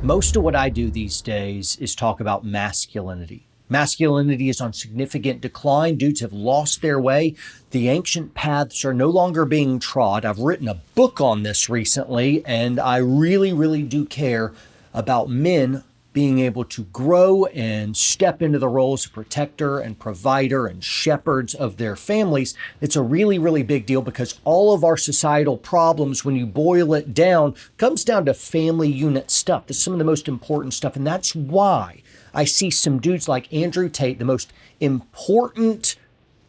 Most of what I do these days is talk about masculinity. Masculinity is on significant decline. Dudes have lost their way. The ancient paths are no longer being trod. I've written a book on this recently, and I really do care about men being able to grow and step into the roles of protector and provider and shepherds of their families. It's a really big deal because all of our societal problems, when you boil it down, comes down to family unit stuff. That's some of the most important stuff. And that's why I see some dudes like Andrew Tate, the most important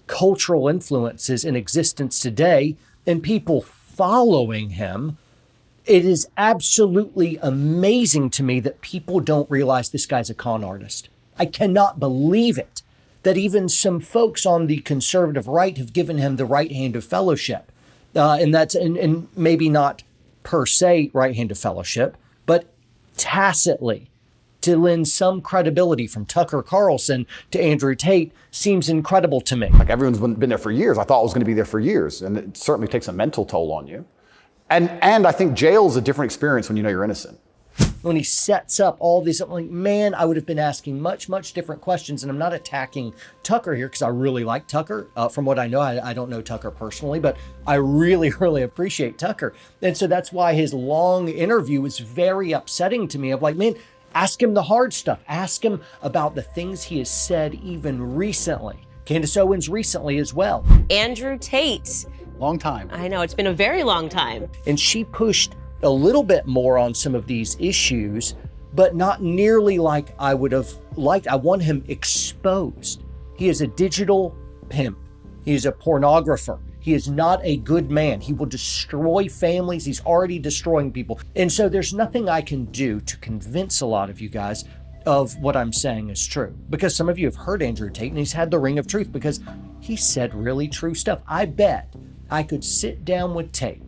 cultural influences in existence today, and people following him. It is absolutely amazing to me that people don't realize this guy's a con artist. I cannot believe it, that even some folks on the conservative right have given him the right hand of fellowship. And maybe not per se right hand of fellowship, but tacitly to lend some credibility from Tucker Carlson to Andrew Tate seems incredible to me. Like, everyone's been there for years. I thought it was going to be there for years, and it certainly takes a mental toll on you. And I think jail is a different experience when you know you're innocent. When he sets up all these, I'm like, man, I would have been asking much different questions. And I'm not attacking Tucker here because I really like Tucker. From what I know, I don't know Tucker personally, but I really appreciate Tucker. And so that's why his long interview was very upsetting to me. Of like, man, ask him the hard stuff. Ask him about the things he has said even recently. Candace Owens recently as well. Andrew Tate. Long time. I know, it's been a very long time. And she pushed a little bit more on some of these issues, but not nearly like I would have liked. I want him exposed. He is a digital pimp. He is a pornographer. He is not a good man. He will destroy families. He's already destroying people. And so there's nothing I can do to convince a lot of you guys of what I'm saying is true. Because some of you have heard Andrew Tate and he's had the ring of truth because he said really true stuff. I bet I could sit down with Tate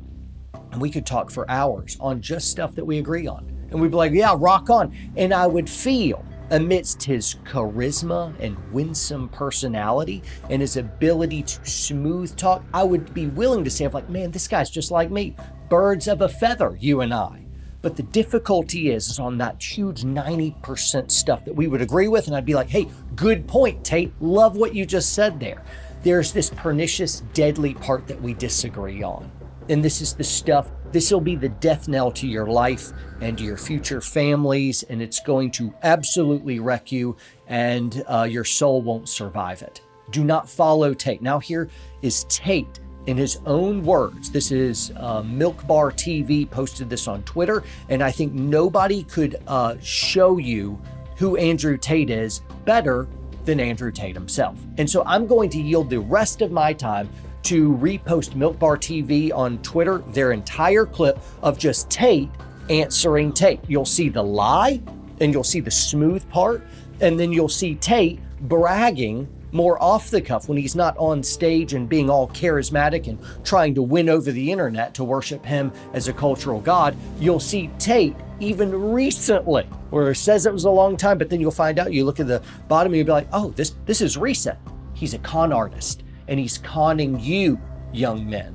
and we could talk for hours on just stuff that we agree on. And we'd be like, yeah, rock on. And I would feel, amidst his charisma and winsome personality and his ability to smooth talk, I would be willing to say, I'm like, man, this guy's just like me. Birds of a feather, you and I. But the difficulty is on that huge 90% stuff that we would agree with. And I'd be like, hey, good point, Tate. Love what you just said there. There's this pernicious, deadly part that we disagree on. And this is the stuff, this will be the death knell to your life and to your future families. And it's going to absolutely wreck you, and your soul won't survive it. Do not follow Tate. Now here is Tate in his own words. This is Milk Bar TV posted this on Twitter. And I think nobody could show you who Andrew Tate is better than Andrew Tate himself. And so I'm going to yield the rest of my time to repost Milk Bar TV on Twitter, their entire clip of just Tate answering Tate. You'll see the lie and you'll see the smooth part, and then you'll see Tate bragging more off the cuff when he's not on stage and being all charismatic and trying to win over the internet to worship him as a cultural god. You'll see Tate even recently, where it says it was a long time, but then you'll find out, you look at the bottom and you'll be like, oh, this is recent. He's a con artist and he's conning you, young men.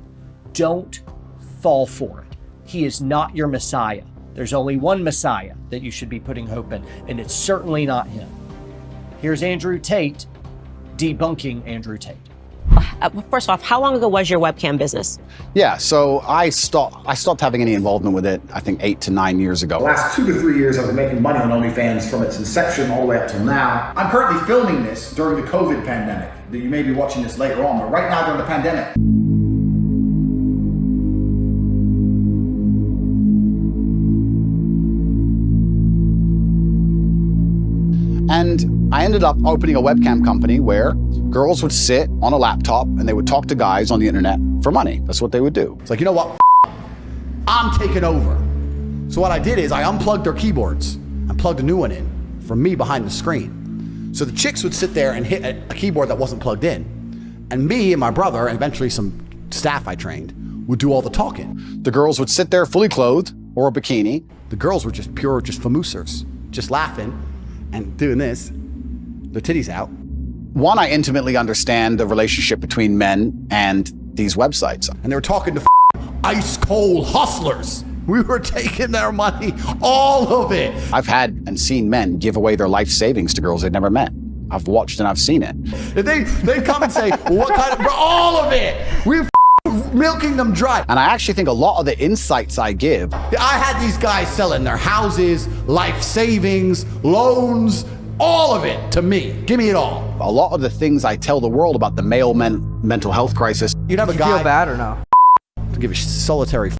Don't fall for it. He is not your Messiah. There's only one Messiah that you should be putting hope in, and it's certainly not him. Here's Andrew Tate debunking Andrew Tate. First off, how long ago was your webcam business? Yeah, so I stopped having any involvement with it, I think 8 to 9 years ago. The last 2 to 3 years I've been making money on OnlyFans from its inception all the way up till now. I'm currently filming this during the COVID pandemic. You may be watching this later on, but right now during the pandemic. And I ended up opening a webcam company where girls would sit on a laptop and they would talk to guys on the internet for money. That's what they would do. It's like, you know what? I'm taking over. So what I did is I unplugged their keyboards and plugged a new one in from me behind the screen. So the chicks would sit there and hit a keyboard that wasn't plugged in. And me and my brother, and eventually some staff I trained, would do all the talking. The girls would sit there fully clothed or a bikini. The girls were just famoosers, just laughing and doing this, their titties out. One, I intimately understand the relationship between men and these websites. And they were talking to ice cold hustlers. We were taking their money, all of it. I've had and seen men give away their life savings to girls they've never met. I've watched and I've seen it. They come and say, well, what kind of, all of it. We're milking them dry. And I actually think a lot of the insights I give. I had these guys selling their houses, life savings, loans, all of it to me. Give me it all. A lot of the things I tell the world about the male mental health crisis. You'd have a You guy feel bad or no? to give a solitary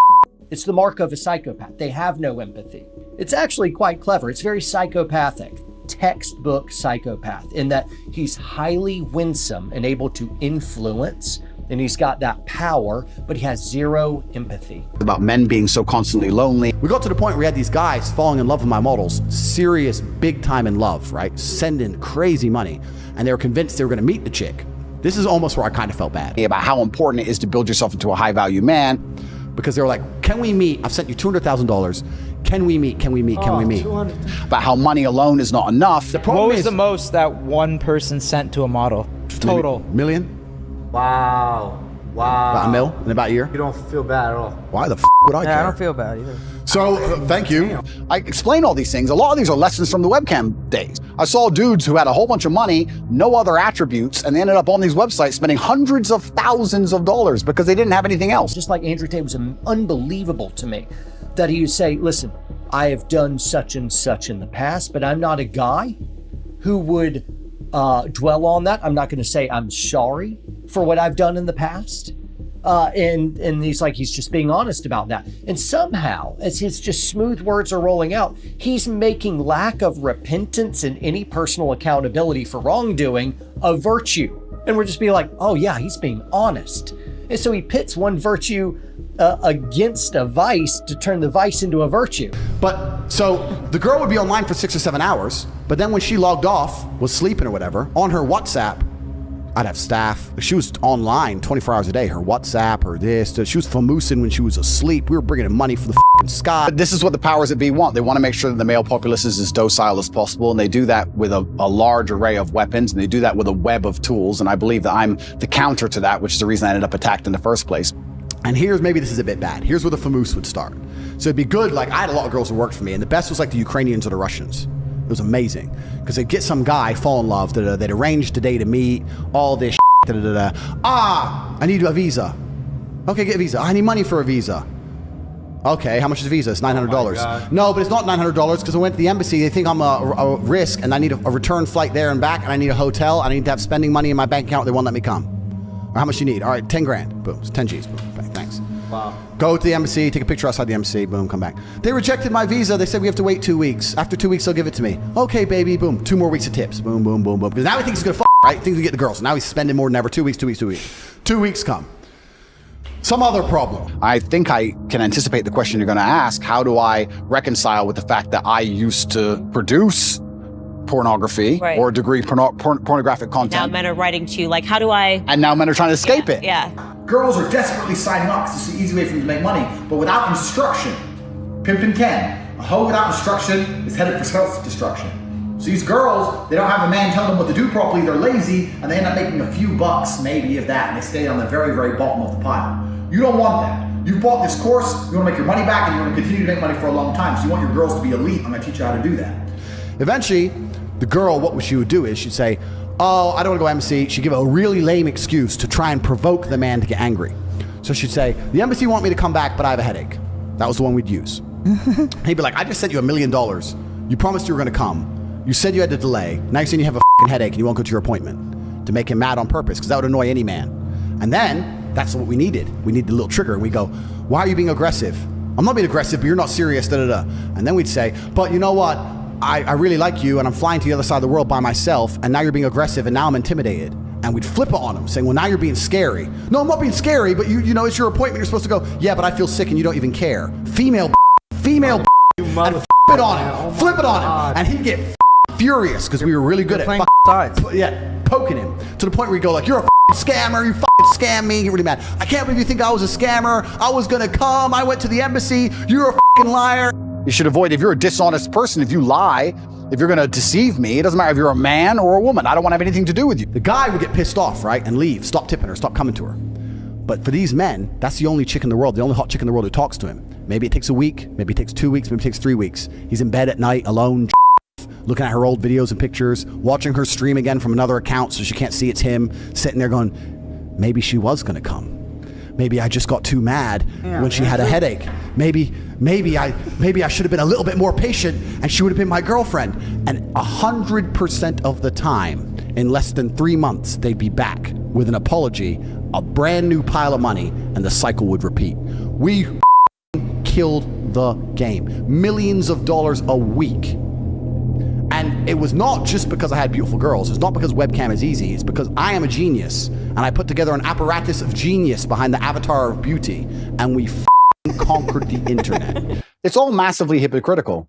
It's the mark of a psychopath. They have no empathy. It's actually quite clever. It's very psychopathic, textbook psychopath, in that he's highly winsome and able to influence, and he's got that power, but he has zero empathy. About men being so constantly lonely. We got to the point where we had these guys falling in love with my models, serious, big time in love, right? Sending crazy money. And they were convinced they were gonna meet the chick. This is almost where I kind of felt bad. About how important it is to build yourself into a high value man. Because they were like, can we meet? I've sent you $200,000. Can we meet? Can we meet? Can we meet? About how money alone is not enough. The problem What was is, the most that one person sent to a model? Total. million? Wow. Wow. About a mil in about a year? You don't feel bad at all. Why the would I care? Yeah, I don't feel bad either. So, thank you. I explain all these things. A lot of these are lessons from the webcam days. I saw dudes who had a whole bunch of money, no other attributes, and they ended up on these websites spending hundreds of thousands of dollars because they didn't have anything else. Just like Andrew Tate was unbelievable to me, that he would say, listen, I have done such and such in the past, but I'm not a guy who would dwell on that. I'm not going to say I'm sorry for what I've done in the past. And he's just being honest about that. And somehow, as his just smooth words are rolling out, he's making lack of repentance and any personal accountability for wrongdoing a virtue. And we're just being like, oh yeah, he's being honest. And so he pits one virtue against a vice to turn the vice into a virtue. But so the girl would be online for 6 or 7 hours, but then when she logged off, was sleeping or whatever, on her WhatsApp, I'd have staff. She was online 24 hours a day. Her WhatsApp, her this. She was famoosing when she was asleep. We were bringing in money for the fucking sky. This is what the powers that be want. They want to make sure that the male populace is as docile as possible, and they do that with a large array of weapons, and they do that with a web of tools, and I believe that I'm the counter to that, which is the reason I ended up attacked in the first place. And maybe this is a bit bad. Here's where the famoose would start. So it'd be good, like I had a lot of girls who worked for me, and the best was like the Ukrainians or the Russians. It was amazing. Because they'd get some guy, fall in love, they'd arrange the day to meet, all this I need a visa. Okay, get a visa. I need money for a visa. Okay, how much is a visa? It's $900. No, but it's not $900 because I went to the embassy. They think I'm a risk and I need a return flight there and back and I need a hotel. I need to have spending money in my bank account. They won't let me come. Or how much you need? All right, 10 grand. Boom, it's 10 G's. Boom, bang, thanks. Wow. Go to the embassy, take a picture outside the embassy, boom, come back. They rejected my visa. They said we have to wait 2 weeks. After 2 weeks, they'll give it to me. Okay, baby, boom. 2 more weeks of tips. Boom, boom, boom, boom. Because now he thinks he's gonna right? Thinks we get the girls. Now he's spending more than ever. 2 weeks, 2 weeks, 2 weeks. 2 weeks come. Some other problem. I think I can anticipate the question you're going to ask. How do I reconcile with the fact that I used to produce pornography or degree pornographic content? Now men are writing to you, like, how do I... And now men are trying to escape it. Yeah. Girls are desperately signing up because it's the easy way for them to make money, but without instruction. Pimpin' can. A hoe without instruction is headed for self-destruction. So these girls, they don't have a man telling them what to do properly, they're lazy, and they end up making a few bucks, maybe if that, and they stay on the very, very bottom of the pile. You don't want that. You've bought this course, you want to make your money back, and you want to continue to make money for a long time, so you want your girls to be elite. I'm going to teach you how to do that. Eventually, the girl, what she would do is she'd say, oh, I don't want to go embassy. She'd give a really lame excuse to try and provoke the man to get angry. So she'd say, the embassy want me to come back, but I have a headache. That was the one we'd use. He'd be like, I just sent you $1 million. You promised you were going to come. You said you had to delay. Now you're saying you have a fucking headache and you won't go to your appointment. To make him mad on purpose, because that would annoy any man. And then, that's what we needed. We needed a little trigger. And we go, why are you being aggressive? I'm not being aggressive, but you're not serious, da-da-da. And then we'd say, but you know what? I really like you and I'm flying to the other side of the world by myself and now you're being aggressive and now I'm intimidated. And we'd flip it on him saying, well, now you're being scary. No, I'm not being scary, but you know, it's your appointment. You're supposed to go, yeah, but I feel sick and you don't even care. Female and flip it on him. Flip it on him. And he'd get furious because we were really good at playing sides. Poking him to the point where we go like, you're a scammer, you scam me, get really mad. I can't believe you think I was a scammer. I was gonna come, I went to the embassy, you're a liar. You should avoid, if you're a dishonest person, if you lie, if you're gonna deceive me, it doesn't matter if you're a man or a woman, I don't wanna have anything to do with you. The guy would get pissed off, right, and leave, stop tipping her, stop coming to her. But for these men, that's the only chick in the world, the only hot chick in the world who talks to him. Maybe it takes a week, maybe it takes 2 weeks, maybe it takes 3 weeks. He's in bed at night alone, looking at her old videos and pictures, watching her stream again from another account so she can't see it's him, sitting there going, maybe she was going to come. Maybe I just got too mad when she had a headache. Maybe I should have been a little bit more patient and she would have been my girlfriend. And 100% of the time, in less than 3 months, they'd be back with an apology, a brand new pile of money, and the cycle would repeat. We killed the game. Millions of dollars a week. And it was not just because I had beautiful girls. It's not because webcam is easy. It's because I am a genius. And I put together an apparatus of genius behind the avatar of beauty. And we conquered the internet. It's all massively hypocritical.